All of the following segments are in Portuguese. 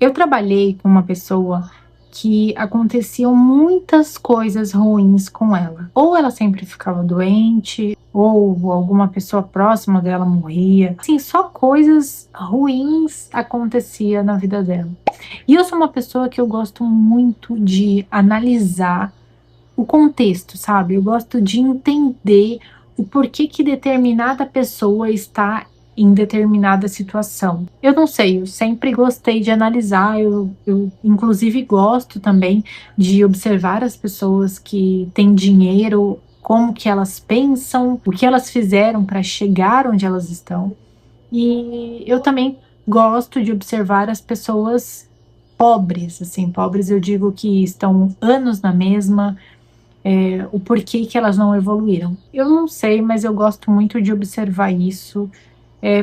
Eu trabalhei com uma pessoa que aconteciam muitas coisas ruins com ela. Ou ela sempre ficava doente, ou alguma pessoa próxima dela morria. Assim, só coisas ruins acontecia na vida dela. E eu sou uma pessoa que eu gosto muito de analisar o contexto, sabe? Eu gosto de entender o porquê que determinada pessoa está em determinada situação. Eu não sei, eu sempre gostei de analisar, eu inclusive gosto também de observar as pessoas que têm dinheiro, como que elas pensam, o que elas fizeram para chegar onde elas estão. E eu também gosto de observar as pessoas pobres, assim, pobres eu digo que estão anos na mesma, o porquê que elas não evoluíram. Eu não sei, mas eu gosto muito de observar isso,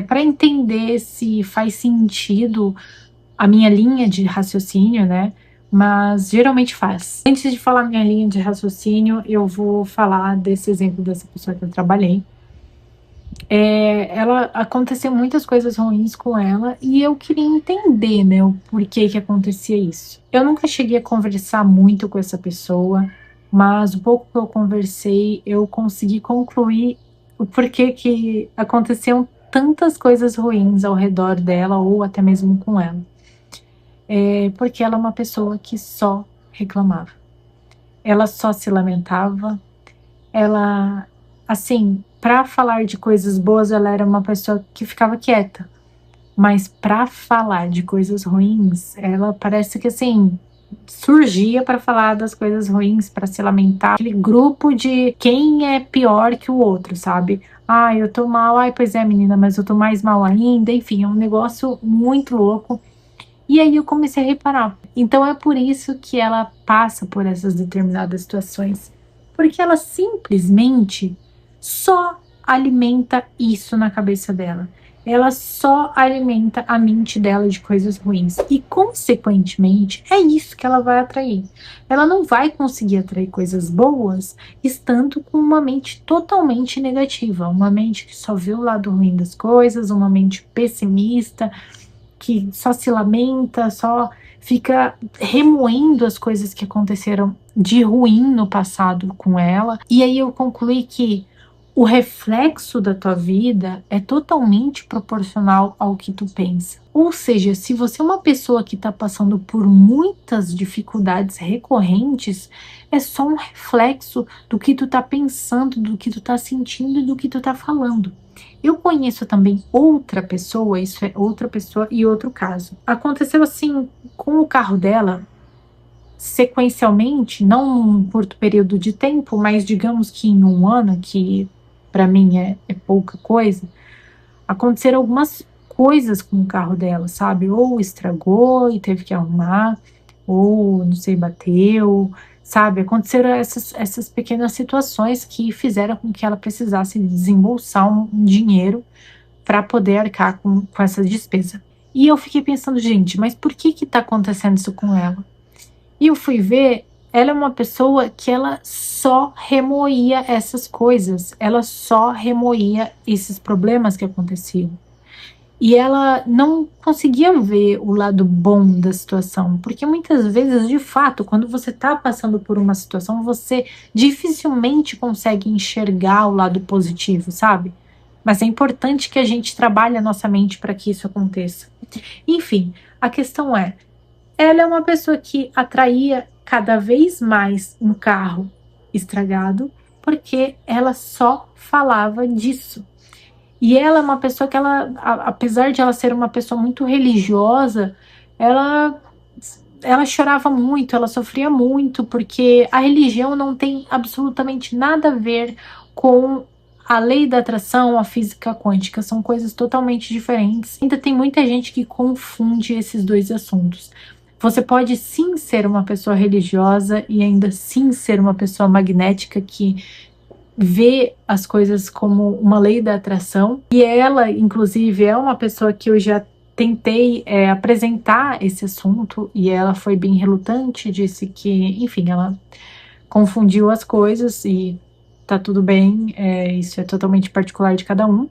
para entender se faz sentido a minha linha de raciocínio, né? Mas geralmente faz. Antes de falar minha linha de raciocínio, eu vou falar desse exemplo dessa pessoa que eu trabalhei. Ela aconteceu muitas coisas ruins com ela e eu queria entender, né, o porquê que acontecia isso. Eu nunca cheguei a conversar muito com essa pessoa, mas o pouco que eu conversei, eu consegui concluir o porquê que aconteciam tantas coisas ruins ao redor dela ou até mesmo com ela. Porque ela é uma pessoa que só reclamava. Ela só se lamentava, ela, assim, para falar de coisas boas, ela era uma pessoa que ficava quieta. Mas para falar de coisas ruins, ela parece que assim surgia para falar das coisas ruins, para se lamentar. Aquele grupo de quem é pior que o outro, sabe? Ah, eu tô mal. Ai, pois é, menina, mas eu tô mais mal ainda. Enfim, é um negócio muito louco. E aí eu comecei a reparar. Então é por isso que ela passa por essas determinadas situações, porque ela simplesmente só alimenta isso na cabeça dela. Ela só alimenta a mente dela de coisas ruins. E, consequentemente, é isso que ela vai atrair. Ela não vai conseguir atrair coisas boas estando com uma mente totalmente negativa. Uma mente que só vê o lado ruim das coisas, uma mente pessimista, que só se lamenta, só fica remoendo as coisas que aconteceram de ruim no passado com ela. E aí eu concluí que o reflexo da tua vida é totalmente proporcional ao que tu pensa. Ou seja, se você é uma pessoa que está passando por muitas dificuldades recorrentes, é só um reflexo do que tu tá pensando, do que tu tá sentindo e do que tu tá falando. Eu conheço também outra pessoa, isso é outra pessoa e outro caso. Aconteceu assim com o carro dela, sequencialmente, não num curto período de tempo, mas digamos que em um ano, que para mim é pouca coisa, aconteceram algumas coisas com o carro dela, sabe? Ou estragou e teve que arrumar, ou não sei, bateu, sabe? Aconteceram essas pequenas situações que fizeram com que ela precisasse desembolsar um dinheiro para poder arcar com essa despesa. E eu fiquei pensando, gente, mas por que que tá acontecendo isso com ela? E eu fui ver, ela é uma pessoa que ela só remoía essas coisas, ela só remoía esses problemas que aconteciam. E ela não conseguia ver o lado bom da situação, porque muitas vezes, de fato, quando você está passando por uma situação, você dificilmente consegue enxergar o lado positivo, sabe? Mas é importante que a gente trabalhe a nossa mente para que isso aconteça. Enfim, a questão é, ela é uma pessoa que atraía cada vez mais um carro estragado, porque ela só falava disso. E ela é uma pessoa que apesar de ela ser uma pessoa muito religiosa, ela ela chorava muito, ela sofria muito, porque a religião não tem absolutamente nada a ver com a lei da atração, a física quântica, são coisas totalmente diferentes. Ainda tem muita gente que confunde esses dois assuntos. Você pode sim ser uma pessoa religiosa e ainda sim ser uma pessoa magnética que vê as coisas como uma lei da atração. E ela, inclusive, é uma pessoa que eu já tentei apresentar esse assunto e ela foi bem relutante, disse que, enfim, ela confundiu as coisas e tá tudo bem, isso é totalmente particular de cada um.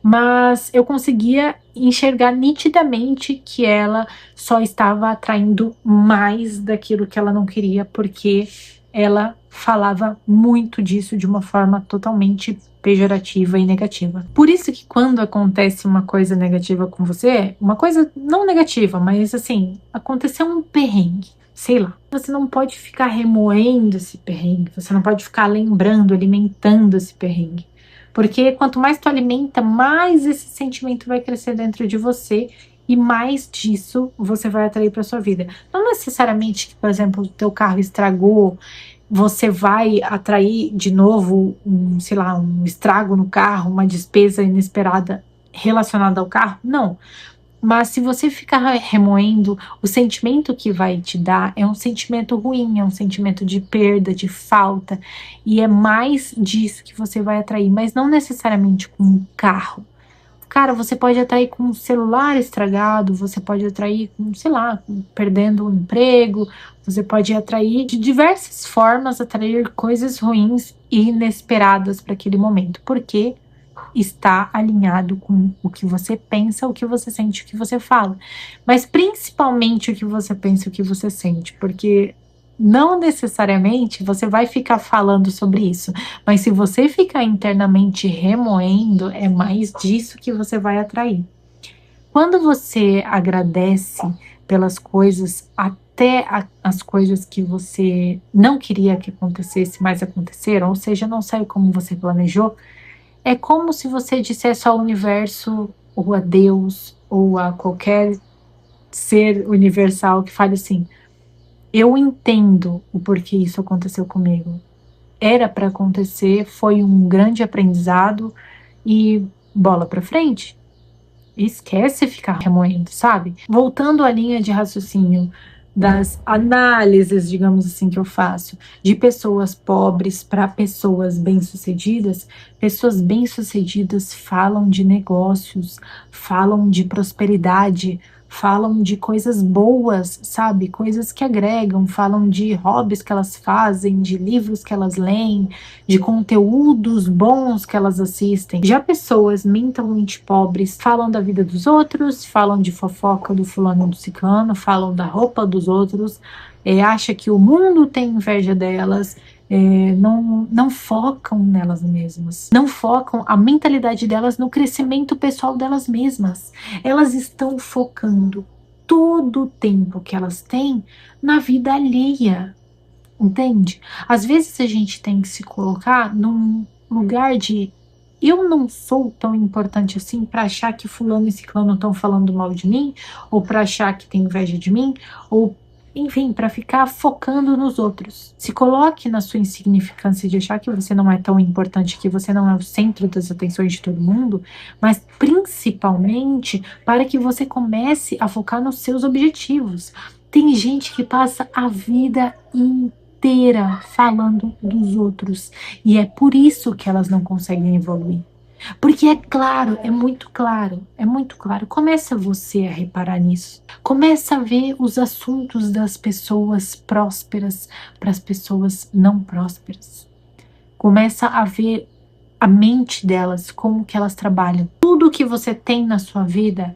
mas eu conseguia enxergar nitidamente que ela só estava atraindo mais daquilo que ela não queria, porque ela falava muito disso de uma forma totalmente pejorativa e negativa. Por isso que quando acontece uma coisa negativa com você, uma coisa não negativa, mas assim, aconteceu um perrengue, sei lá. Você não pode ficar remoendo esse perrengue, você não pode ficar lembrando, alimentando esse perrengue. Porque quanto mais tu alimenta, mais esse sentimento vai crescer dentro de você e mais disso você vai atrair para sua vida. Não necessariamente que, por exemplo, o teu carro estragou, você vai atrair de novo sei lá, um estrago no carro, uma despesa inesperada relacionada ao carro. Não. Mas se você ficar remoendo, o sentimento que vai te dar é um sentimento ruim, é um sentimento de perda, de falta, e é mais disso que você vai atrair, mas não necessariamente com um carro. Cara, você pode atrair com um celular estragado, você pode atrair com, sei lá, perdendo o emprego, você pode atrair de diversas formas, atrair coisas ruins e inesperadas para aquele momento. Por quê? Está alinhado com o que você pensa, o que você sente, o que você fala. Mas principalmente o que você pensa e o que você sente, porque não necessariamente você vai ficar falando sobre isso, mas se você ficar internamente remoendo, é mais disso que você vai atrair. Quando você agradece pelas coisas, até as coisas que você não queria que acontecesse, mas aconteceram, ou seja, não saiu como você planejou, é como se você dissesse ao universo, ou a Deus, ou a qualquer ser universal que fale assim: eu entendo o porquê isso aconteceu comigo. Era para acontecer, foi um grande aprendizado e bola para frente. Esquece ficar remoendo, sabe? Voltando à linha de raciocínio das análises, digamos assim, que eu faço, de pessoas pobres para pessoas bem-sucedidas falam de negócios, falam de prosperidade, falam de coisas boas, sabe? Coisas que agregam, falam de hobbies que elas fazem, de livros que elas leem, de conteúdos bons que elas assistem. Já pessoas mentalmente pobres falam da vida dos outros, falam de fofoca do fulano e do ciclano, falam da roupa dos outros, acha que o mundo tem inveja delas, não focam nelas mesmas, não focam a mentalidade delas no crescimento pessoal delas mesmas. Elas estão focando todo o tempo que elas têm na vida alheia. Entende? Às vezes a gente tem que se colocar num lugar de eu não sou tão importante assim para achar que fulano e ciclano estão falando mal de mim, ou para achar que tem inveja de mim, ou enfim, para ficar focando nos outros. Se coloque na sua insignificância de achar que você não é tão importante, que você não é o centro das atenções de todo mundo, mas principalmente para que você comece a focar nos seus objetivos. Tem gente que passa a vida inteira falando dos outros e é por isso que elas não conseguem evoluir. Porque é claro, é muito claro, é muito claro. Começa você a reparar nisso. Começa a ver os assuntos das pessoas prósperas para as pessoas não prósperas. Começa a ver a mente delas, como que elas trabalham. Tudo que você tem na sua vida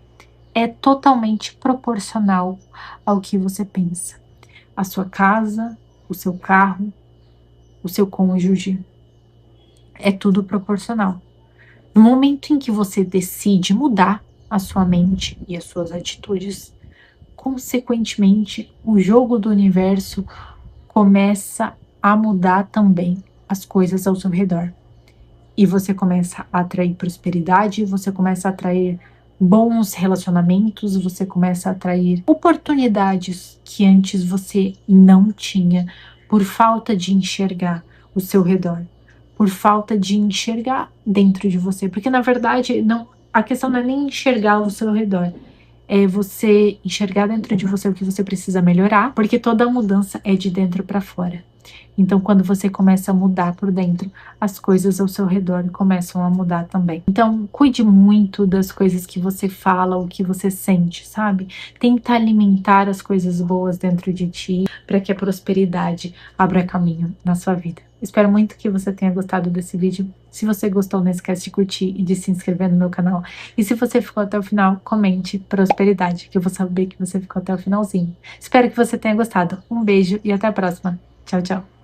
é totalmente proporcional ao que você pensa. A sua casa, o seu carro, o seu cônjuge, é tudo proporcional. No momento em que você decide mudar a sua mente e as suas atitudes, consequentemente, o jogo do universo começa a mudar também as coisas ao seu redor. E você começa a atrair prosperidade, você começa a atrair bons relacionamentos, você começa a atrair oportunidades que antes você não tinha por falta de enxergar o seu redor, por falta de enxergar dentro de você, porque na verdade não, a questão não é nem enxergar o seu redor, é você enxergar dentro de você o que você precisa melhorar, porque toda mudança é de dentro para fora. Então, quando você começa a mudar por dentro, as coisas ao seu redor começam a mudar também. Então, cuide muito das coisas que você fala, o que você sente, sabe? Tenta alimentar as coisas boas dentro de ti para que a prosperidade abra caminho na sua vida. Espero muito que você tenha gostado desse vídeo. Se você gostou, não esquece de curtir e de se inscrever no meu canal. E se você ficou até o final, comente prosperidade, que eu vou saber que você ficou até o finalzinho. Espero que você tenha gostado. Um beijo e até a próxima. Tchau, tchau.